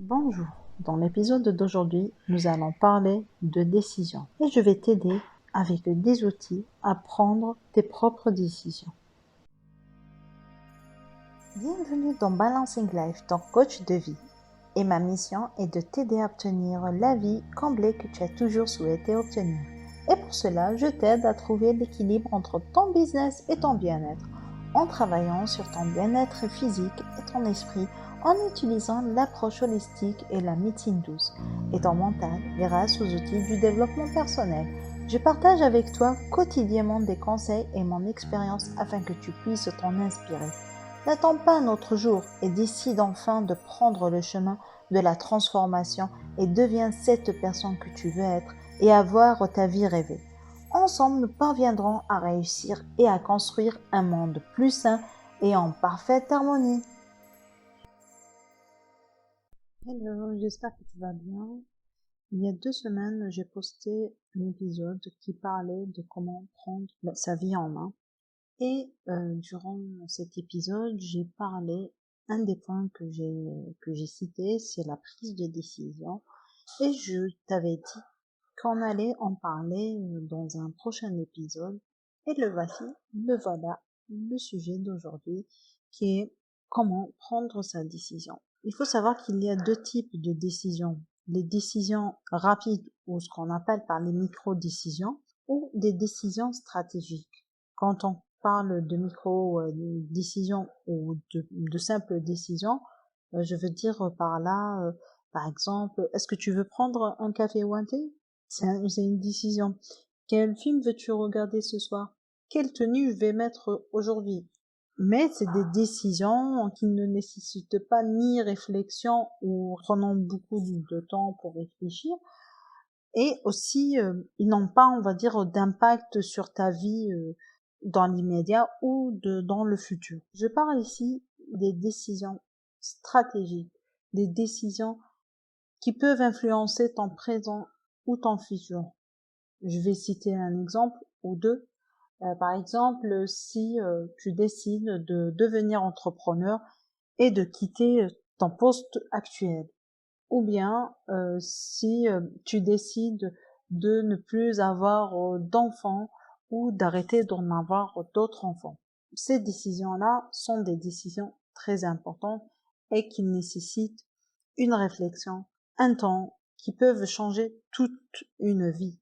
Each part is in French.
Bonjour, dans l'épisode d'aujourd'hui, nous allons parler de décision et je vais t'aider avec des outils à prendre tes propres décisions. Bienvenue dans Balancing Life, ton coach de vie. Et ma mission est de t'aider à obtenir la vie comblée que tu as toujours souhaité obtenir. Et pour cela, je t'aide à trouver l'équilibre entre ton business et ton bien-être, en travaillant sur ton bien-être physique et ton esprit, en utilisant l'approche holistique et la médecine douce, et ton mental grâce aux outils du développement personnel. Je partage avec toi quotidiennement des conseils et mon expérience afin que tu puisses t'en inspirer. N'attends pas un autre jour et décide enfin de prendre le chemin de la transformation et deviens cette personne que tu veux être et avoir ta vie rêvée. Ensemble, nous parviendrons à réussir et à construire un monde plus sain et en parfaite harmonie. Hello, j'espère que tu vas bien. Il y a 2 semaines, j'ai posté un épisode qui parlait de comment prendre sa vie en main. Et durant cet épisode, j'ai parlé, un des points que j'ai cité, c'est la prise de décision. Et je t'avais dit qu'on allait en parler dans un prochain épisode. Et le voilà, le sujet d'aujourd'hui, qui est comment prendre sa décision. Il faut savoir qu'il y a 2 types de décisions. Les décisions rapides, ou ce qu'on appelle par les micro-décisions, ou des décisions stratégiques. Quand on parle de micro-décisions ou de simples décisions, je veux dire par là, par exemple, est-ce que tu veux prendre un café ou un thé? C'est une décision. Quel film veux-tu regarder ce soir? Quelle tenue je vais mettre aujourd'hui? Mais c'est des décisions qui ne nécessitent pas ni réflexion ou prenant beaucoup de temps pour réfléchir. Et aussi, ils n'ont pas, on va dire, d'impact sur ta vie dans l'immédiat ou dans le futur. Je parle ici des décisions stratégiques, des décisions qui peuvent influencer ton présent ou ton futur. Je vais citer un exemple ou deux. Par exemple, si tu décides de devenir entrepreneur et de quitter ton poste actuel, ou bien si tu décides de ne plus avoir d'enfants ou d'arrêter d'en avoir d'autres enfants. Ces décisions-là sont des décisions très importantes et qui nécessitent une réflexion, un temps, qui peuvent changer toute une vie.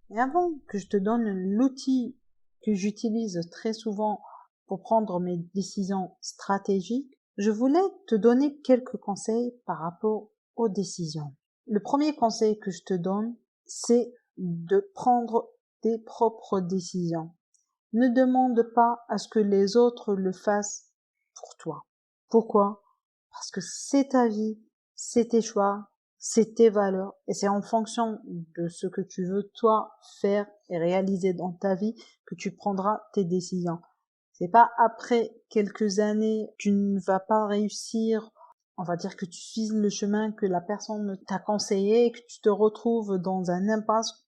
Et avant que je te donne l'outil que j'utilise très souvent pour prendre mes décisions stratégiques, je voulais te donner quelques conseils par rapport aux décisions. Le premier conseil que je te donne, c'est de prendre tes propres décisions. Ne demande pas à ce que les autres le fassent pour toi. Pourquoi? Parce que c'est ta vie, c'est tes choix, c'est tes valeurs et c'est en fonction de ce que tu veux toi faire et réaliser dans ta vie que tu prendras tes décisions. C'est pas après quelques années, tu ne vas pas réussir, on va dire que tu suis le chemin que la personne t'a conseillé et que tu te retrouves dans un impasse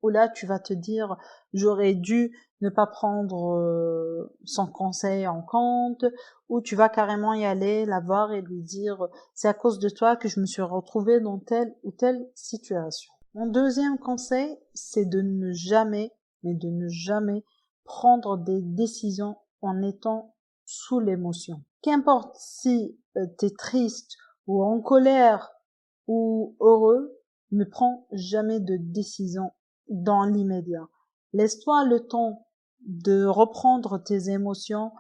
où là tu vas te dire j'aurais dû ne pas prendre son conseil en compte, ou tu vas carrément y aller, la voir et lui dire c'est à cause de toi que je me suis retrouvée dans telle ou telle situation. Mon deuxième conseil, c'est de ne jamais, mais de ne jamais prendre des décisions en étant sous l'émotion. Qu'importe si t'es triste ou en colère ou heureux, ne prends jamais de décision dans l'immédiat. Laisse-toi le temps de reprendre tes émotions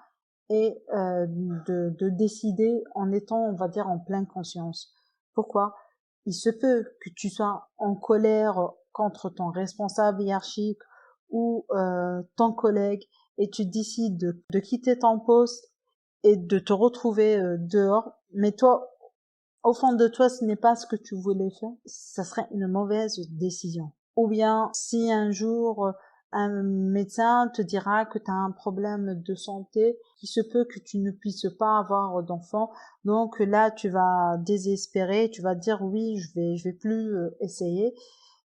et de décider en étant, on va dire, en pleine conscience. Pourquoi? Il se peut que tu sois en colère contre ton responsable hiérarchique ou ton collègue et tu décides de quitter ton poste et de te retrouver dehors, mais toi, au fond de toi, ce n'est pas ce que tu voulais faire, ça serait une mauvaise décision. Ou bien, si un jour, un médecin te dira que tu as un problème de santé, il se peut que tu ne puisses pas avoir d'enfant, donc là, tu vas désespérer, tu vas dire oui, je vais plus essayer.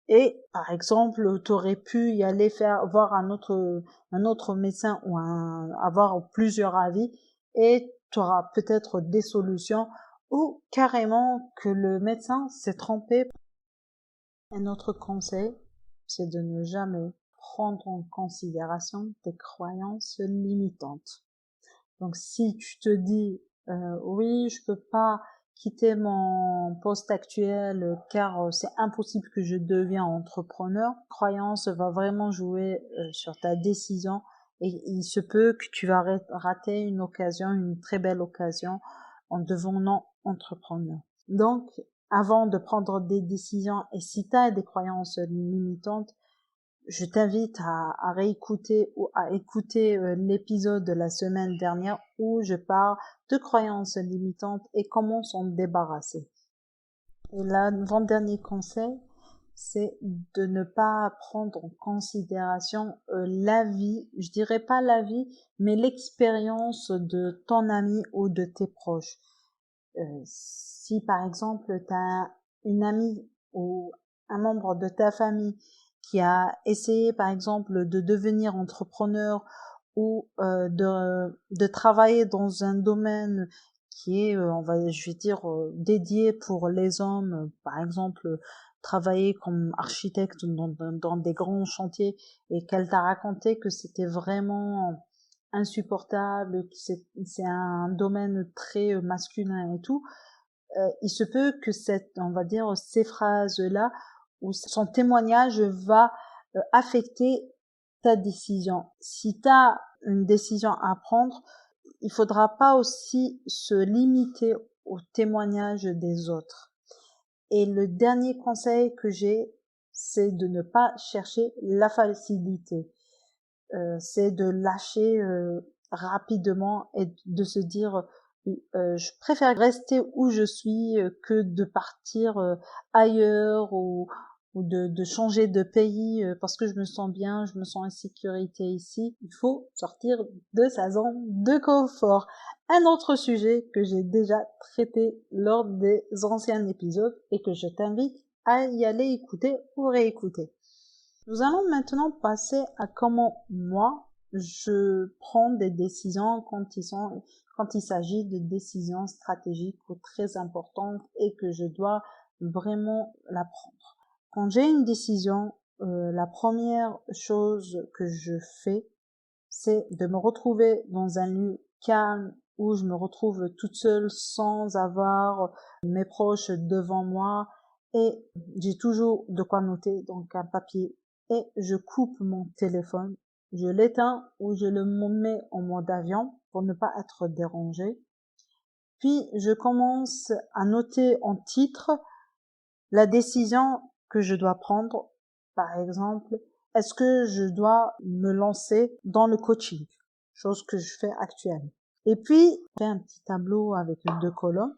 Et, par exemple, tu aurais pu y aller voir un autre médecin ou avoir plusieurs avis et tu auras peut-être des solutions ou carrément que le médecin s'est trompé. Un autre conseil, c'est de ne jamais prendre en considération tes croyances limitantes. Donc si tu te dis oui, je peux pas quitter mon poste actuel car c'est impossible que je devienne entrepreneur, croyance va vraiment jouer sur ta décision et il se peut que tu vas rater une occasion, une très belle occasion en devenant entrepreneur. Donc avant de prendre des décisions et si tu as des croyances limitantes, je t'invite à réécouter ou à écouter l'épisode de la semaine dernière où je parle de croyances limitantes et comment s'en débarrasser. Et l'avant-dernier conseil, c'est de ne pas prendre en considération la vie, je dirais pas la vie, mais l'expérience de ton ami ou de tes proches. Si par exemple tu as une amie ou un membre de ta famille qui a essayé par exemple de devenir entrepreneur ou de travailler dans un domaine qui est je vais dire dédié pour les hommes, par exemple travailler comme architecte dans des grands chantiers et qu'elle t'a raconté que c'était vraiment insupportable, que c'est un domaine très masculin et tout, il se peut que on va dire, ces phrases-là ou son témoignage va affecter ta décision. Si tu as une décision à prendre, il faudra pas aussi se limiter au témoignage des autres. Et le dernier conseil que j'ai, c'est de ne pas chercher la facilité. C'est de lâcher rapidement et de se dire je préfère rester où je suis que de partir ailleurs ou de changer de pays parce que je me sens bien, je me sens en sécurité ici. Il faut sortir de sa zone de confort. Un autre sujet que j'ai déjà traité lors des anciens épisodes et que je t'invite à y aller écouter ou réécouter. Nous allons maintenant passer à comment moi je prends des décisions quand il s'agit de décisions stratégiques ou très importantes et que je dois vraiment la prendre. Quand j'ai une décision, la première chose que je fais, c'est de me retrouver dans un lieu calme où je me retrouve toute seule sans avoir mes proches devant moi et j'ai toujours de quoi noter, donc un papier, et je coupe mon téléphone, je l'éteins ou je le mets en mode avion pour ne pas être dérangé. Puis je commence à noter en titre la décision que je dois prendre. Par exemple, est-ce que je dois me lancer dans le coaching? Chose que je fais actuellement. Et puis, je fais un petit tableau avec 2 colonnes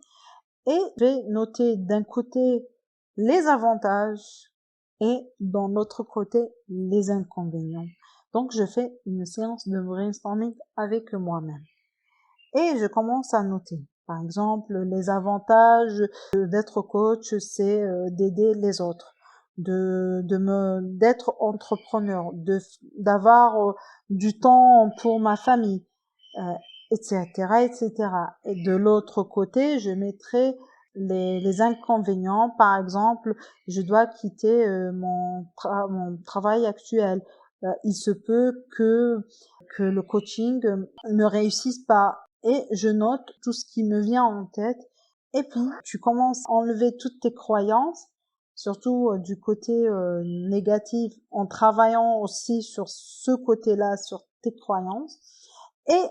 et je vais noter d'un côté les avantages et dans l'autre côté les inconvénients. Donc, je fais une séance de brainstorming avec moi-même. Et je commence à noter. Par exemple, les avantages d'être coach, c'est d'aider les autres, d'être entrepreneur, d'avoir du temps pour ma famille, etc., etc. Et de l'autre côté, je mettrai les inconvénients. Par exemple, je dois quitter mon travail actuel. Il se peut que le coaching ne réussisse pas et je note tout ce qui me vient en tête et puis tu commences à enlever toutes tes croyances, surtout du côté négatif, en travaillant aussi sur ce côté-là, sur tes croyances. Et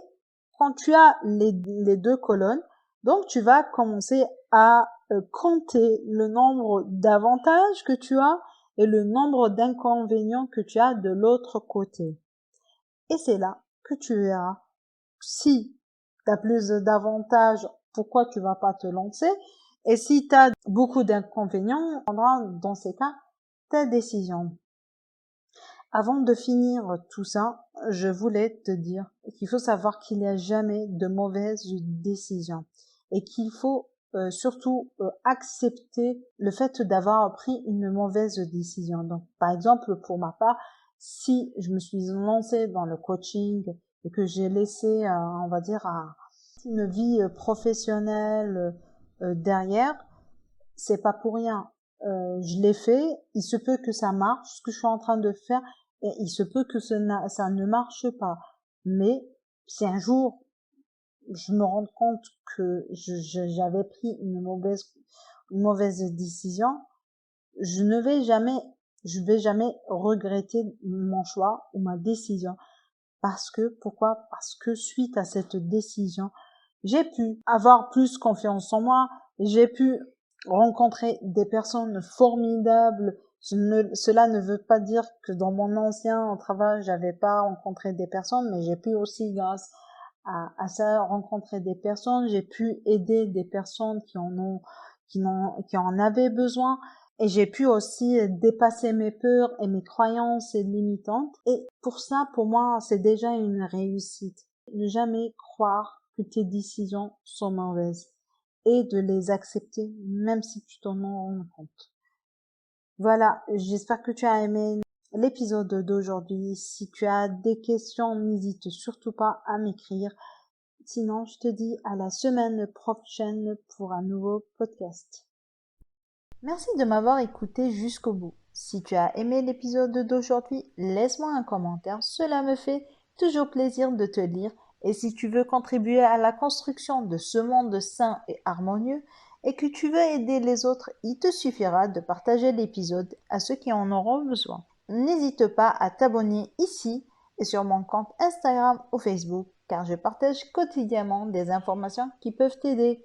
quand tu as les 2 colonnes, donc tu vas commencer à compter le nombre d'avantages que tu as et le nombre d'inconvénients que tu as de l'autre côté. Et c'est là que tu verras si tu as plus d'avantages, pourquoi tu vas pas te lancer? Et si tu as beaucoup d'inconvénients, tu prendras dans ces cas ta décision. Avant de finir tout ça, je voulais te dire qu'il faut savoir qu'il n'y a jamais de mauvaise décision et qu'il faut surtout accepter le fait d'avoir pris une mauvaise décision. Donc, par exemple, pour ma part, si je me suis lancée dans le coaching et que j'ai laissé, on va dire, une vie professionnelle derrière, c'est pas pour rien. Je l'ai fait, il se peut que ça marche, ce que je suis en train de faire, et il se peut que ça ne marche pas. Mais si un jour je me rends compte que j'avais pris une mauvaise décision, je vais jamais regretter mon choix ou ma décision. Pourquoi? Parce que suite à cette décision, j'ai pu avoir plus confiance en moi, j'ai pu rencontrer des personnes formidables. Cela ne veut pas dire que dans mon ancien travail, j'avais pas rencontré des personnes, mais j'ai pu aussi, grâce à ça, rencontrer des personnes. J'ai pu aider des personnes qui en avaient besoin. Et j'ai pu aussi dépasser mes peurs et mes croyances limitantes. Et pour ça, pour moi, c'est déjà une réussite. Ne jamais croire que tes décisions sont mauvaises et de les accepter même si tu t'en rends compte. Voilà, j'espère que tu as aimé l'épisode d'aujourd'hui. Si tu as des questions, n'hésite surtout pas à m'écrire. Sinon, je te dis à la semaine prochaine pour un nouveau podcast. Merci de m'avoir écouté jusqu'au bout. Si tu as aimé l'épisode d'aujourd'hui, laisse-moi un commentaire, cela me fait toujours plaisir de te lire. Et si tu veux contribuer à la construction de ce monde sain et harmonieux, et que tu veux aider les autres, il te suffira de partager l'épisode à ceux qui en auront besoin. N'hésite pas à t'abonner ici et sur mon compte Instagram ou Facebook, car je partage quotidiennement des informations qui peuvent t'aider.